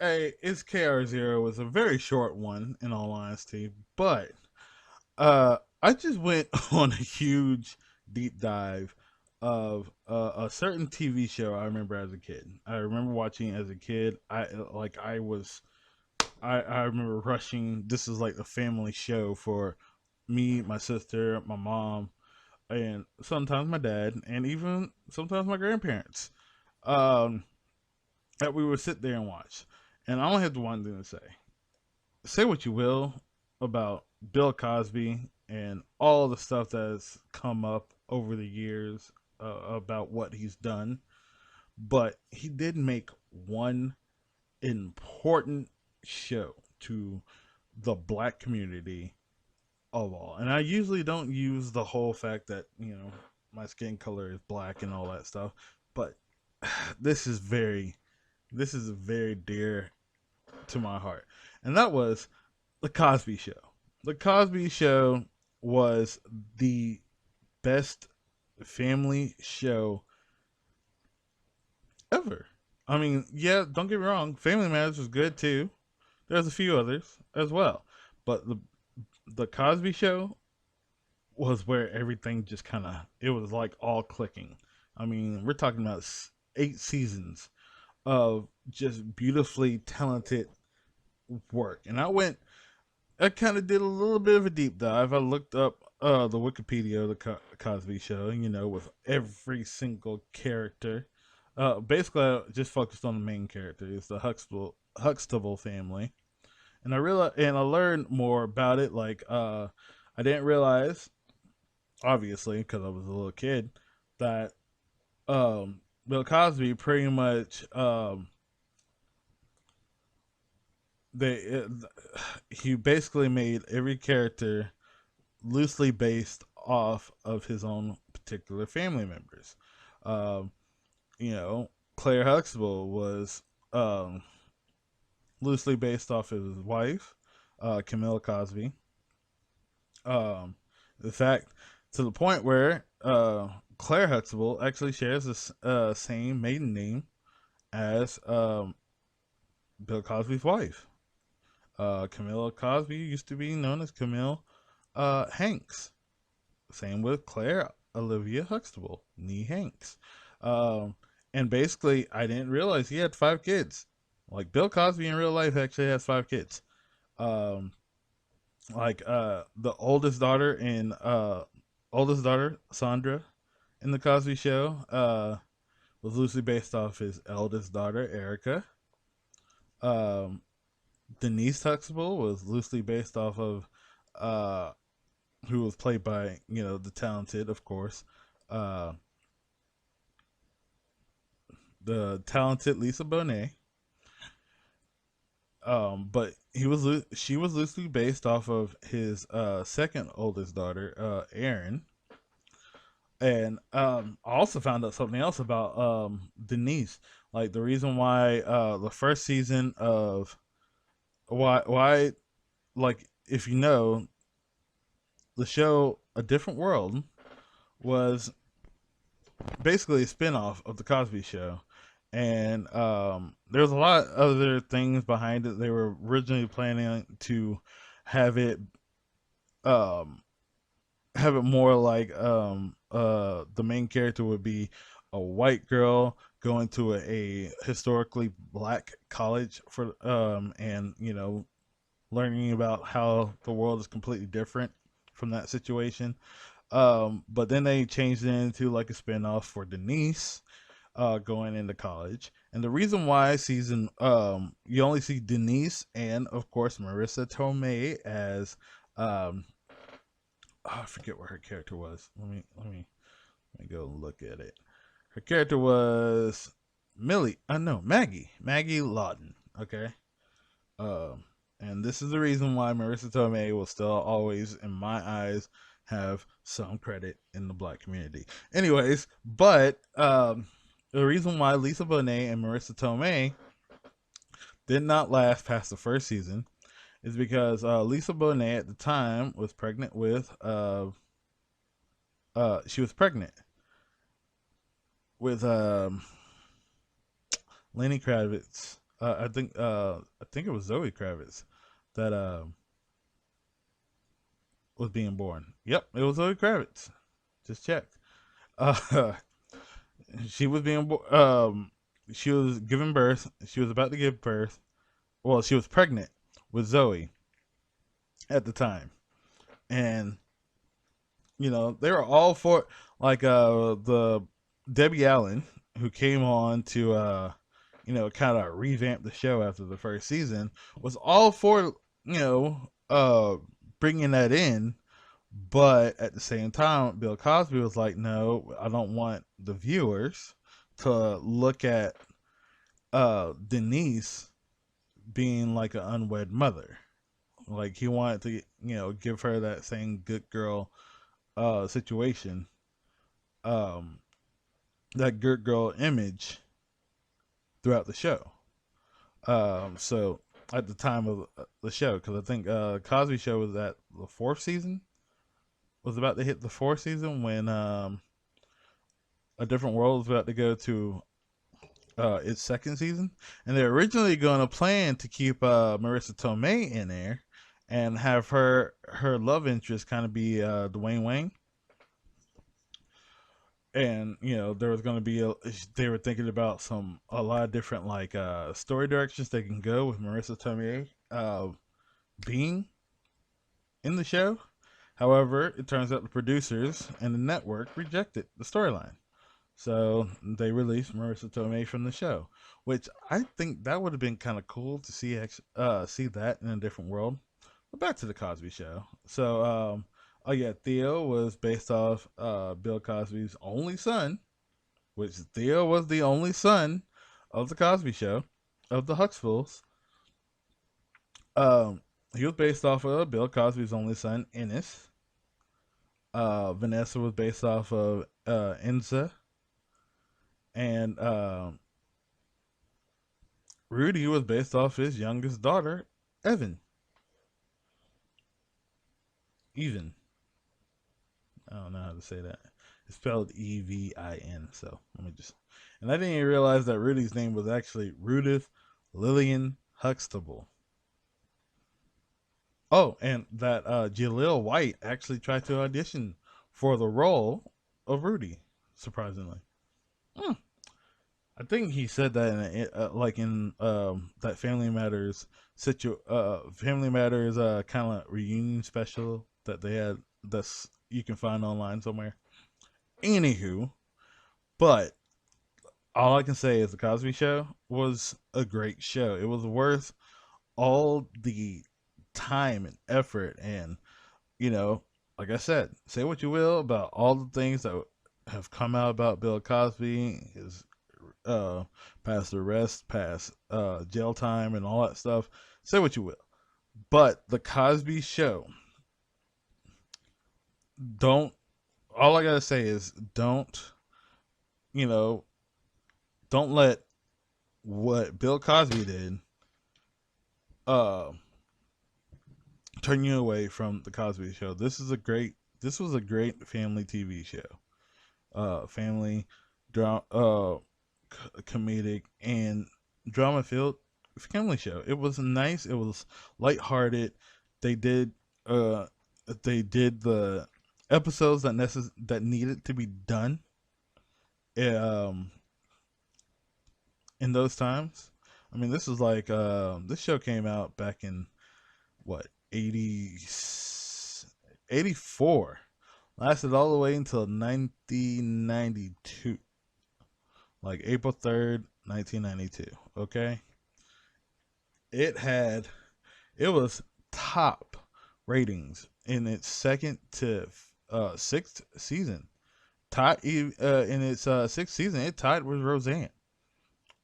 Hey, it's KR0 was a very short one in all honesty, but I just went on a huge deep dive of a certain TV show I remember as a kid. I remember watching it as a kid. I remember rushing. This is like the family show for me, my sister, my mom, and sometimes my dad, and even sometimes my grandparents. Um, that we would sit there and watch. And I only have one thing to say what you will about Bill Cosby and all the stuff that's come up over the years about what he's done, but he did make one important show to the black community of all. And I usually don't use the whole fact that, my skin color is black and all that stuff, but this is very dear to my heart. And that was the Cosby Show. The Cosby Show was the best family show ever. I mean, yeah, don't get me wrong, Family Matters was good too. There's a few others as well, but the Cosby Show was where everything just kind of it was like all clicking. I mean, we're talking about 8 seasons of just beautifully talented work, and I kind of did a little bit of a deep dive. I looked up the Wikipedia of the Cosby Show, with every single character. Basically, I just focused on the main character. It's the Huxtable family, and I learned more about it. I didn't realize, obviously, because I was a little kid, that Bill Cosby pretty much they he basically made every character loosely based off of his own particular family members. Um, Claire Huxtable was loosely based off of his wife, Camilla Cosby. Um, the fact to the point where Claire Huxtable actually shares the same maiden name as Bill Cosby's wife. Camilla Cosby used to be known as Camille Hanks. Same with Claire Olivia Huxtable, Nee Hanks. Um, and basically, I didn't realize he had 5 kids. Like Bill Cosby in real life actually has 5 kids. Um, the oldest daughter Sandra in the Cosby Show was loosely based off his eldest daughter Erica. Um, Denise Huxtable was loosely based off of uh, who was played by the talented, of course, uh, the talented Lisa Bonet. But she was loosely based off of his second oldest daughter, Erin. And I also found out something else about Denise. Like the reason why the first season of why like if you know the show A Different World was basically a spinoff of the Cosby Show, and there's a lot of other things behind it. They were originally planning to have it um, have it more like the main character would be a white girl going to a historically black college for and learning about how the world is completely different from that situation. But then they changed it into like a spinoff for Denise going into college. And the reason why season you only see Denise and of course Marissa Tomei as I forget what her character was. Let me go look at it. Her character was Millie. No, Maggie Lawton. Okay. Um, and this is the reason why Marissa Tomei will still always, in my eyes, have some credit in the black community. Anyways, but the reason why Lisa Bonet and Marissa Tomei did not last past the first season is because Lisa Bonet at the time was pregnant with she was pregnant with Lenny Kravitz I think it was Zoe Kravitz that was being born. Yep, it was Zoe Kravitz. Just checked. Uh, she was being she was giving birth. She was about to give birth. Well, she was pregnant with Zoe at the time, and they were all for, like, the Debbie Allen, who came on to kind of revamp the show after the first season, was all for bringing that in. But at the same time, Bill Cosby was like, no, I don't want the viewers to look at Denise being like an unwed mother. Like, he wanted to, give her that same good girl situation, um, that good girl image throughout the show. So at the time of the show, because I think Cosby Show was at the fourth season, was about to hit the fourth season when A Different World was about to go to its second season, and they're originally going to plan to keep Marissa Tomei in there and have her love interest kind of be Dwayne Wayne. And there was going to be they were thinking about a lot of different, like, story directions they can go with Marissa Tomei being in the show. However, it turns out the producers and the network rejected the storyline. So they released Marissa Tomei from the show, which I think that would have been kind of cool to see that in A Different World. But back to the Cosby Show. So, oh yeah, Theo was based off Bill Cosby's only son, which Theo was the only son of the Cosby Show, of the Huxtables. Um, he was based off of Bill Cosby's only son, Ennis. Vanessa was based off of Enza, and Rudy was based off his youngest daughter, Evan. Even. I don't know how to say that. It's spelled Evin. So let me just. And I didn't even realize that Rudy's name was actually Rudith Lillian Huxtable. Oh, and that Jaleel White actually tried to audition for the role of Rudy. Surprisingly, hmm. I think he said that like in that Family Matters kind of reunion special that they had, that's you can find online somewhere. Anywho, but all I can say is the Cosby Show was a great show. It was worth all the time and effort, and you know, like I said, say what you will about all the things that have come out about Bill Cosby, his uh, past arrest, past jail time, and all that stuff. Say what you will, but the Cosby Show, don't. All I gotta say is you know, don't let what Bill Cosby did uh turn you away from the Cosby Show. This was a great family TV show. Family drama, comedic and drama filled family show. It was nice. It was lighthearted. They did uh they did the episodes that needed to be done um in those times. I mean, this is like this show came out back in what, 80 84, lasted all the way until 1992, like April 3rd, 1992. Okay, it had it was top ratings in its second to sixth season. Tied in its sixth season, it tied with Roseanne,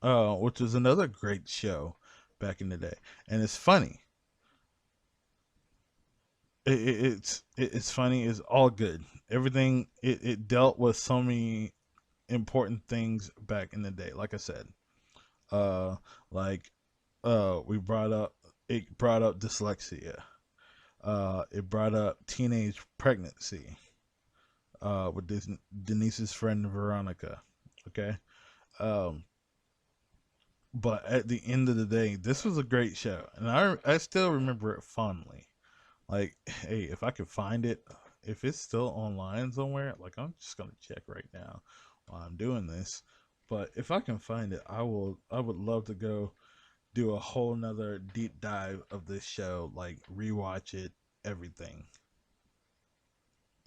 which was another great show back in the day. And it's funny. It's funny. It's all good. Everything it dealt with so many important things back in the day. Like I said, uh, like we brought up it brought up dyslexia. It brought up teenage pregnancy. With Denise's friend Veronica. Okay. Um, But at the end of the day, this was a great show, and I still remember it fondly. Like, hey, if I could find it, if it's still online somewhere, like I'm just gonna check right now while I'm doing this. But if I can find it, I will. I would love to go do a whole nother deep dive of this show, like rewatch it, everything.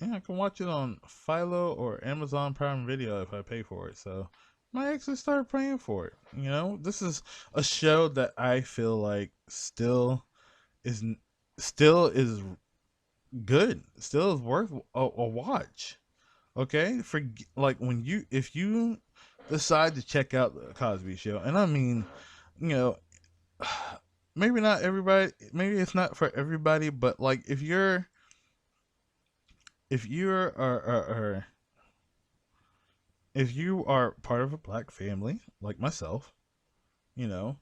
Yeah, I can watch it on Philo or Amazon Prime Video if I pay for it. So I might actually start paying for it. You know, this is a show that I feel like is still is good, still is worth a watch. Okay, for like when you if you decide to check out the Cosby Show, and I mean, you know, maybe not everybody, maybe it's not for everybody, but like if you're if you are part of a black family like myself, you know,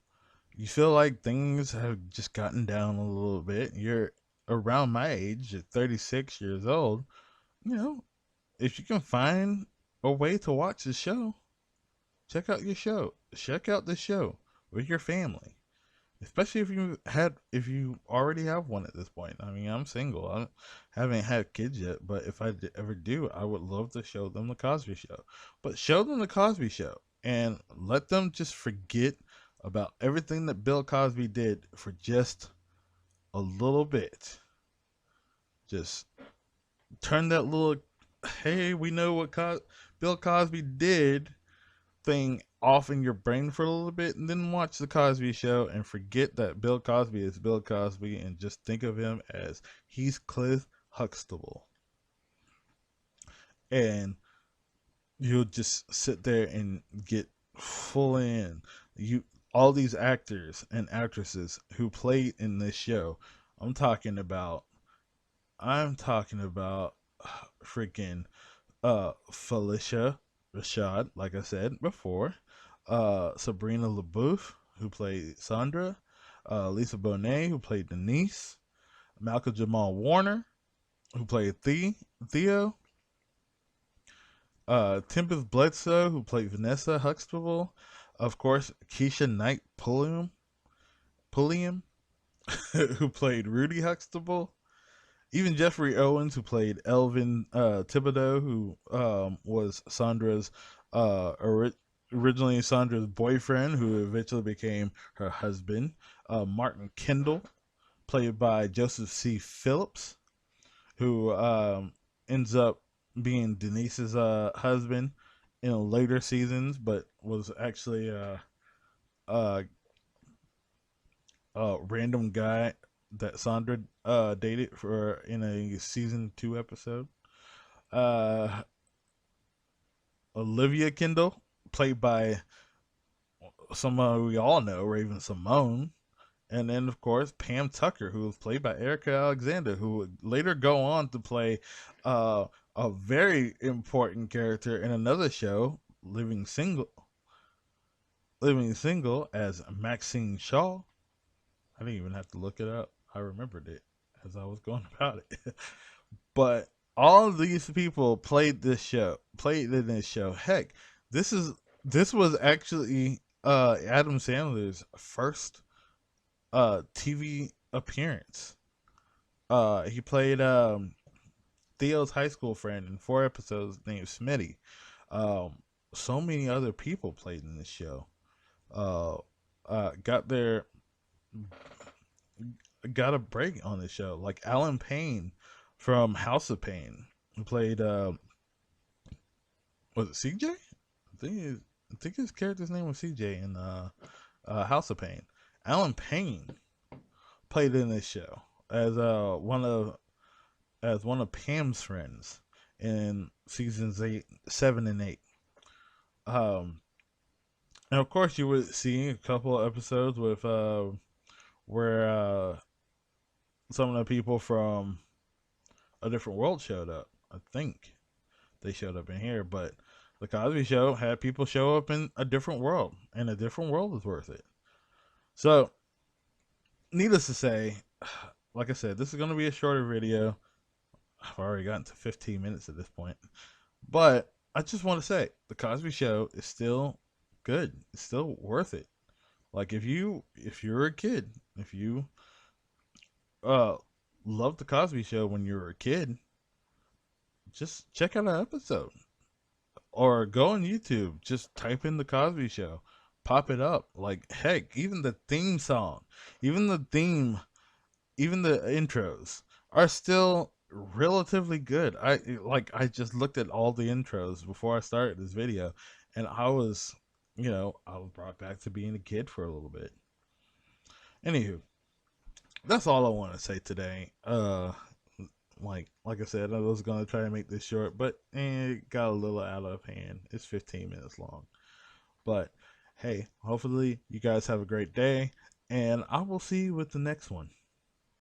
you feel like things have just gotten down a little bit. You're around my age, at 36 years old. You know, if you can find a way to watch the show, check out your show. Check out the show with your family, especially if you already have one at this point. I mean, I'm single. I haven't had kids yet, but if I ever do, I would love to show them the Cosby Show. But show them the Cosby Show and let them just forget about everything that Bill Cosby did for just a little bit. Just turn that little "hey, we know what Bill Cosby did" thing off in your brain for a little bit, and then watch the Cosby Show and forget that Bill Cosby is Bill Cosby, and just think of him as he's Cliff Huxtable. And you'll just sit there and get full in. You All these actors and actresses who played in this show. I'm talking about I'm talking about freaking Felicia Rashad, like I said before, Sabrina LaBeouf, who played Sandra, Lisa Bonet, who played Denise, Malcolm Jamal Warner, who played Theo, Tempest Bledsoe, who played Vanessa Huxtable, of course, Keisha Knight Pulliam, who played Rudy Huxtable, even Jeffrey Owens, who played Elvin Thibodeau, who was Sandra's originally Sandra's boyfriend, who eventually became her husband. Martin Kendall, played by Joseph C. Phillips, who ends up being Denise's husband in later seasons, but was actually uh, a random guy that Sandra dated for in a season 2 episode. Uh, Olivia Kendall, played by someone we all know, Raven Simone. And then, of course, Pam Tucker, who was played by Erica Alexander, who would later go on to play uh, a very important character in another show, Living Single, as Maxine Shaw. I didn't even have to look it up. I remembered it as I was going about it. But all of these people played in this show. Heck, this is this was actually Adam Sandler's first TV appearance. He played Theo's high school friend in 4 episodes named Smitty. Um, so many other people played in this show. Uh, got their got a break on the show, like Alan Payne from House of Pain, who played was it CJ? I think his character's name was CJ in House of Pain. Alan Payne played in this show as one of Pam's friends in seasons 7 and 8. Um, and of course, you would see a couple of episodes with where some of the people from A Different World showed up. I think they showed up in here, but the Cosby Show had people show up in A Different World, and A Different World is worth it. So, needless to say, like I said, this is going to be a shorter video. I've already gotten to 15 minutes at this point, but I just want to say the Cosby Show is still good. It's still worth it. Like if you're a kid, if you uh loved the Cosby Show when you were a kid, just check out an episode or go on YouTube. Just type in the Cosby Show, pop it up. Like heck, even the theme song, even the theme, even the intros are still relatively good. I just looked at all the intros before I started this video, and I was brought back to being a kid for a little bit. Anywho, that's all I want to say today. Like I said, I was gonna try to make this short, but it got a little out of hand. It's 15 minutes long. But hey, hopefully you guys have a great day, and I will see you with the next one.